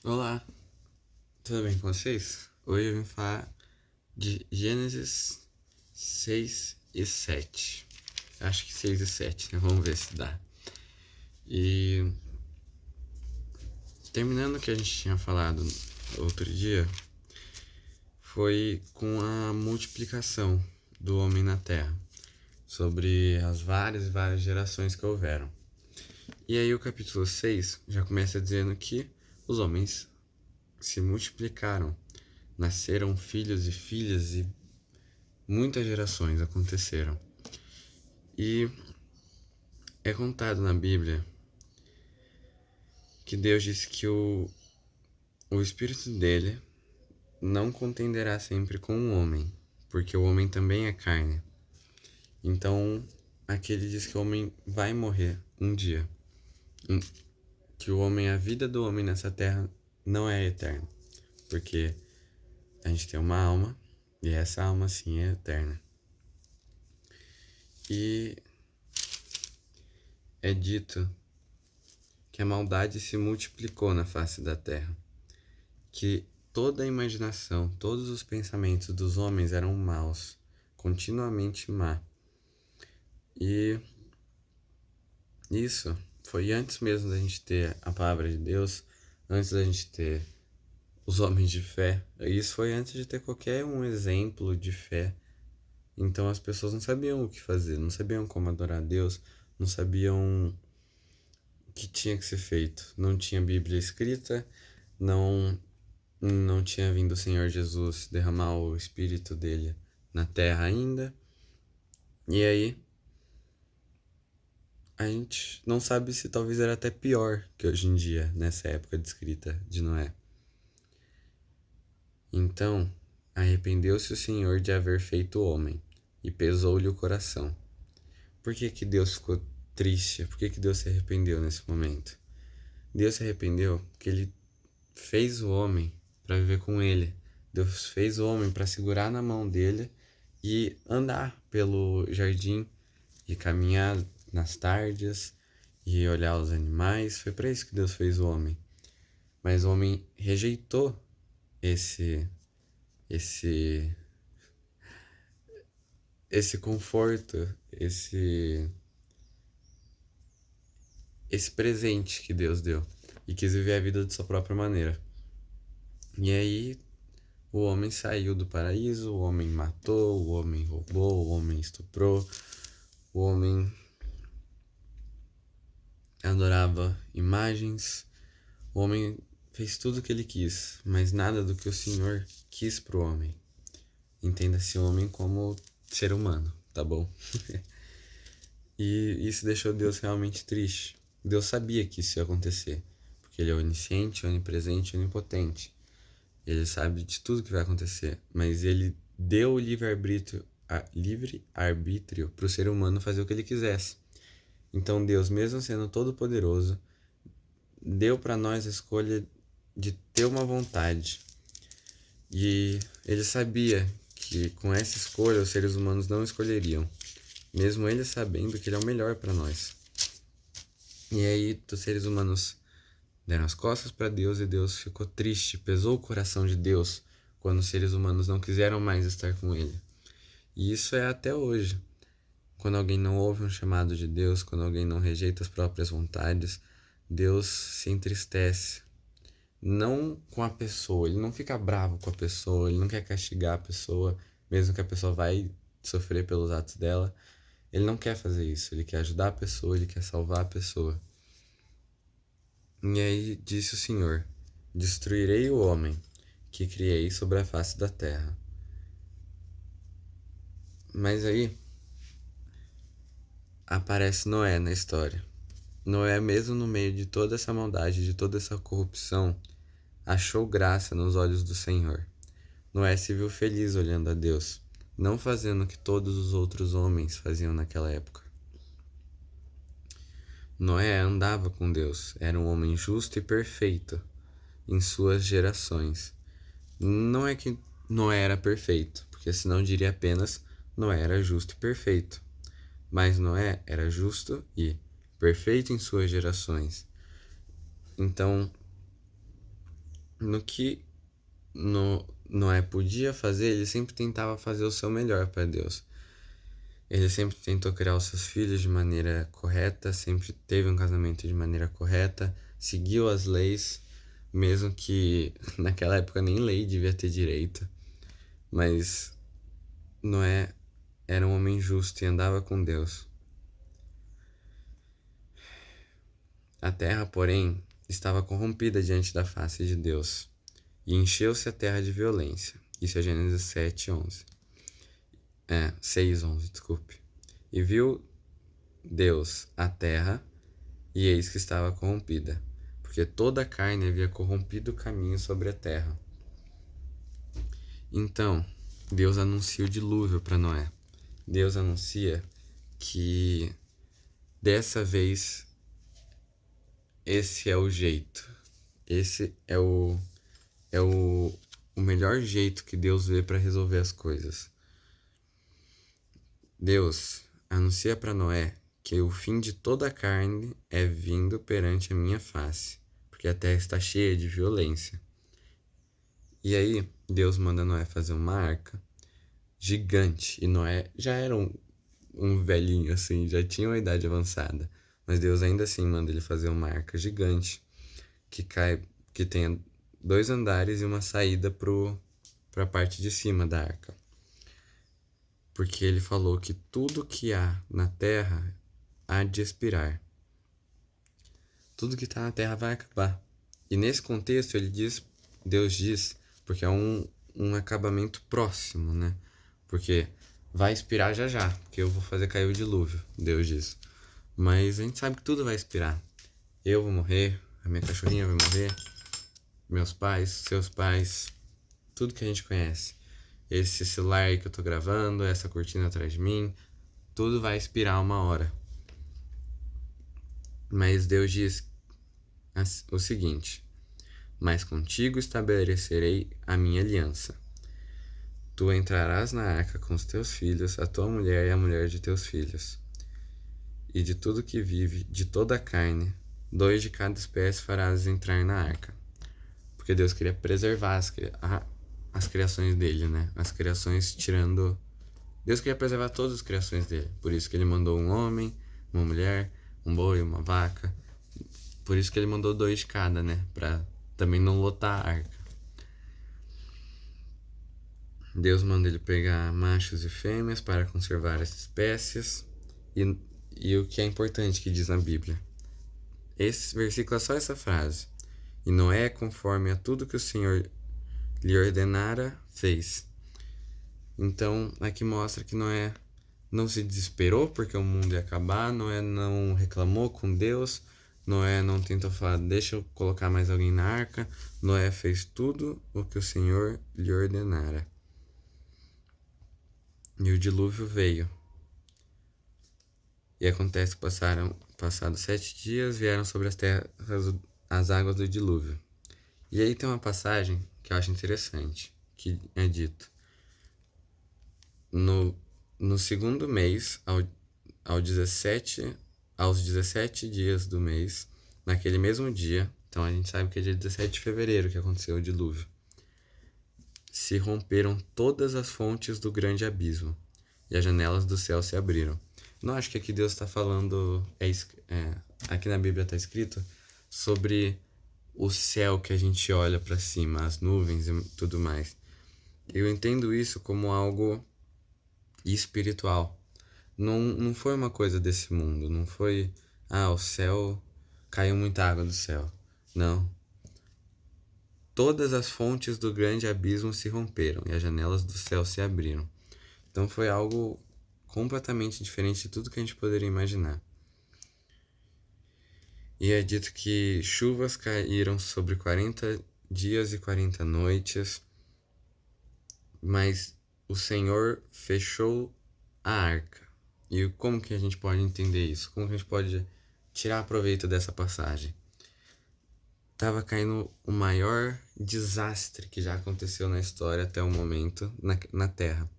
Olá, tudo bem com vocês? Hoje eu vim falar de Gênesis 6 e 7. Acho que 6 e 7, né? Vamos ver se dá. E terminando o que a gente tinha falado outro dia, foi com a multiplicação do homem na terra, sobre as várias e várias gerações que houveram. E aí o capítulo 6 já começa dizendo que os homens se multiplicaram, nasceram filhos e filhas e muitas gerações aconteceram. E é contado na Bíblia que Deus disse que o espírito dele não contenderá sempre com o homem, porque o homem também é carne. Então, aqui ele diz que o homem vai morrer um dia. Que o homem, a vida do homem nessa terra não é eterna, porque a gente tem uma alma e essa alma sim é eterna. E é dito que a maldade se multiplicou na face da terra, que toda a imaginação, todos os pensamentos dos homens eram maus, continuamente má. E isso foi antes mesmo da gente ter a palavra de Deus, antes da gente ter os homens de fé. Isso foi antes de ter qualquer um exemplo de fé. Então as pessoas não sabiam o que fazer, não sabiam como adorar a Deus, não sabiam o que tinha que ser feito. Não tinha Bíblia escrita, não tinha vindo o Senhor Jesus derramar o Espírito dele na terra ainda. E aí, a gente não sabe se talvez era até pior que hoje em dia, nessa época descrita de Noé. Então, arrependeu-se o Senhor de haver feito o homem, e pesou-lhe o coração. Por que que Deus ficou triste? Por que que Deus se arrependeu nesse momento? Deus se arrependeu porque ele fez o homem para viver com ele. Deus fez o homem para segurar na mão dele e andar pelo jardim e caminhar nas tardes e olhar os animais. Foi para isso que Deus fez o homem. Mas o homem rejeitou esse esse esse conforto, esse presente que Deus deu e quis viver a vida de sua própria maneira. E aí o homem saiu do paraíso, o homem matou, o homem roubou, o homem estuprou, o homem adorava imagens, o homem fez tudo o que ele quis, mas nada do que o Senhor quis pro homem. Entenda-se homem como ser humano, tá bom? E isso deixou Deus realmente triste. Deus sabia que isso ia acontecer, porque ele é onisciente, onipresente, onipotente. Ele sabe de tudo que vai acontecer, mas ele deu o livre-arbítrio para o ser humano fazer o que ele quisesse. Então Deus, mesmo sendo todo-poderoso, deu para nós a escolha de ter uma vontade. E ele sabia que com essa escolha os seres humanos não escolheriam, mesmo ele sabendo que ele é o melhor para nós. E aí os seres humanos deram as costas para Deus e Deus ficou triste, pesou o coração de Deus quando os seres humanos não quiseram mais estar com ele. E isso é até hoje. Quando alguém não ouve um chamado de Deus, quando alguém não rejeita as próprias vontades, Deus se entristece. Não com a pessoa, ele não fica bravo com a pessoa, ele não quer castigar a pessoa, mesmo que a pessoa vai sofrer pelos atos dela. Ele não quer fazer isso, ele quer ajudar a pessoa, ele quer salvar a pessoa. E aí disse o Senhor: destruirei o homem que criei sobre a face da terra. Mas aí aparece Noé na história. Noé, mesmo no meio de toda essa maldade, de toda essa corrupção, achou graça nos olhos do Senhor. Noé se viu feliz olhando a Deus, não fazendo o que todos os outros homens faziam naquela época. Noé andava com Deus, era um homem justo e perfeito em suas gerações. Não é que Noé era perfeito, porque senão diria apenas Noé era justo e perfeito. Mas Noé era justo e perfeito em suas gerações. Então, no que Noé podia fazer, ele sempre tentava fazer o seu melhor para Deus. Ele sempre tentou criar os seus filhos de maneira correta, sempre teve um casamento de maneira correta, seguiu as leis, mesmo que naquela época nem lei devia ter direito. Mas Noé era um homem justo e andava com Deus. A terra, porém, estava corrompida diante da face de Deus, e encheu-se a terra de violência. Isso é Gênesis 7:11. 6:11, desculpe. E viu Deus a terra, e eis que estava corrompida, porque toda a carne havia corrompido o caminho sobre a terra. Então, Deus anuncia o dilúvio para Noé. Deus anuncia que dessa vez esse é o jeito. Esse é o melhor jeito que Deus vê para resolver as coisas. Deus anuncia para Noé que o fim de toda a carne é vindo perante a minha face, porque a terra está cheia de violência. E aí, Deus manda Noé fazer uma arca gigante. E Noé já era um velhinho, assim, já tinha uma idade avançada. Mas Deus ainda assim manda ele fazer uma arca gigante que tenha 2 andares e uma saída para a parte de cima da arca. Porque ele falou que tudo que há na terra há de expirar. Tudo que está na terra vai acabar. E nesse contexto Deus diz, porque é um acabamento próximo, né? Porque vai expirar já, porque eu vou fazer cair o dilúvio, Deus diz. Mas a gente sabe que tudo vai expirar. Eu vou morrer, a minha cachorrinha vai morrer, meus pais, seus pais, tudo que a gente conhece. Esse celular aí que eu tô gravando, essa cortina atrás de mim, tudo vai expirar uma hora. Mas Deus diz o seguinte: mas contigo estabelecerei a minha aliança. Tu entrarás na arca com os teus filhos, a tua mulher e a mulher de teus filhos. E de tudo que vive, de toda a carne, 2 de cada espécie farás entrar na arca. Porque Deus queria preservar as criações dele, né? As criações tirando... Deus queria preservar todas as criações dele. Por isso que ele mandou um homem, uma mulher, um boi, uma vaca. Por isso que ele mandou 2 de cada, né? Pra também não lotar a arca. Deus manda ele pegar machos e fêmeas para conservar as espécies. E o que é importante que diz na Bíblia. Esse versículo é só essa frase. E Noé, conforme a tudo que o Senhor lhe ordenara, fez. Então, aqui mostra que Noé não se desesperou porque o mundo ia acabar, Noé não reclamou com Deus, Noé não tentou falar, deixa eu colocar mais alguém na arca. Noé fez tudo o que o Senhor lhe ordenara. E o dilúvio veio. E acontece que passados 7 dias, vieram sobre as terras as águas do dilúvio. E aí tem uma passagem que eu acho interessante, que é dito: no segundo mês, aos 17 dias do mês, naquele mesmo dia, então a gente sabe que é dia 17 de fevereiro que aconteceu o dilúvio, se romperam todas as fontes do grande abismo, e as janelas do céu se abriram. Não acho que aqui Deus está falando, aqui na Bíblia está escrito sobre o céu que a gente olha para cima, as nuvens e tudo mais. Eu entendo isso como algo espiritual. Não foi uma coisa desse mundo, não foi, o céu, caiu muita água do céu. Não. Todas as fontes do grande abismo se romperam e as janelas do céu se abriram. Então foi algo completamente diferente de tudo que a gente poderia imaginar. E é dito que chuvas caíram sobre 40 dias e 40 noites, mas o Senhor fechou a arca. E como que a gente pode entender isso? Como que a gente pode tirar proveito dessa passagem? Estava caindo o maior desastre que já aconteceu na história até o momento na Terra.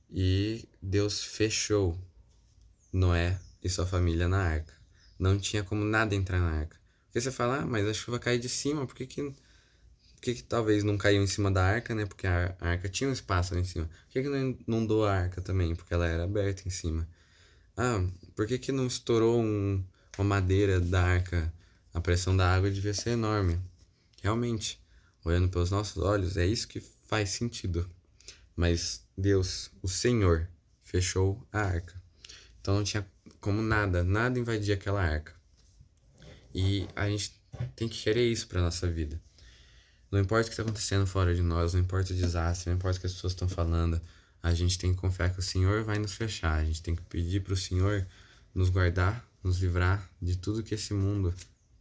E Deus fechou Noé e sua família na arca. Não tinha como nada entrar na arca. Porque você fala, mas a chuva cai de cima, por que Por que talvez não caiu em cima da arca, né? Porque a arca tinha um espaço lá em cima. Por que não inundou a arca também? Porque ela era aberta em cima. Ah, por que não estourou uma madeira da arca? A pressão da água devia ser enorme. Realmente, olhando pelos nossos olhos, é isso que faz sentido. Mas Deus, o Senhor, fechou a arca. Então não tinha como nada invadir aquela arca. E a gente tem que querer isso para nossa vida. Não importa o que está acontecendo fora de nós, não importa o desastre, não importa o que as pessoas estão falando, a gente tem que confiar que o Senhor vai nos fechar. A gente tem que pedir para o Senhor nos guardar, nos livrar de tudo que esse mundo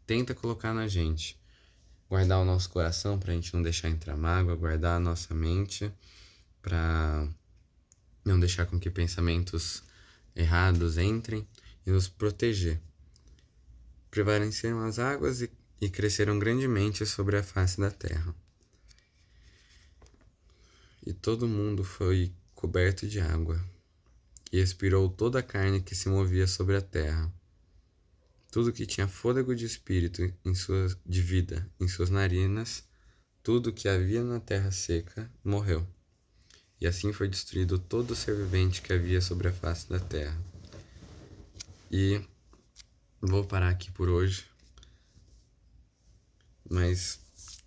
tenta colocar na gente. Guardar o nosso coração para a gente não deixar entrar mágoa, guardar a nossa mente para não deixar com que pensamentos errados entrem e nos proteger. Prevaleceram as águas e cresceram grandemente sobre a face da terra. E todo mundo foi coberto de água, e expirou toda a carne que se movia sobre a terra. Tudo que tinha fôlego de espírito de vida em suas narinas, tudo que havia na terra seca, morreu. E assim foi destruído todo o ser vivente que havia sobre a face da terra. E vou parar aqui por hoje, mas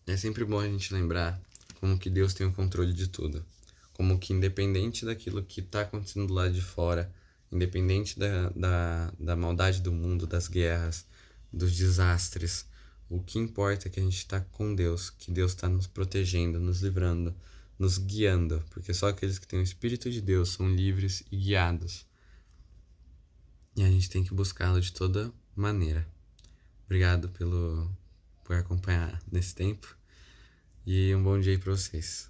é sempre bom a gente lembrar como que Deus tem o controle de tudo. Como que independente daquilo que está acontecendo do lado de fora, independente da maldade do mundo, das guerras, dos desastres, o que importa é que a gente está com Deus, que Deus está nos protegendo, nos livrando, nos guiando, porque só aqueles que têm o Espírito de Deus são livres e guiados. E a gente tem que buscá-lo de toda maneira. Obrigado por acompanhar nesse tempo e um bom dia aí para vocês.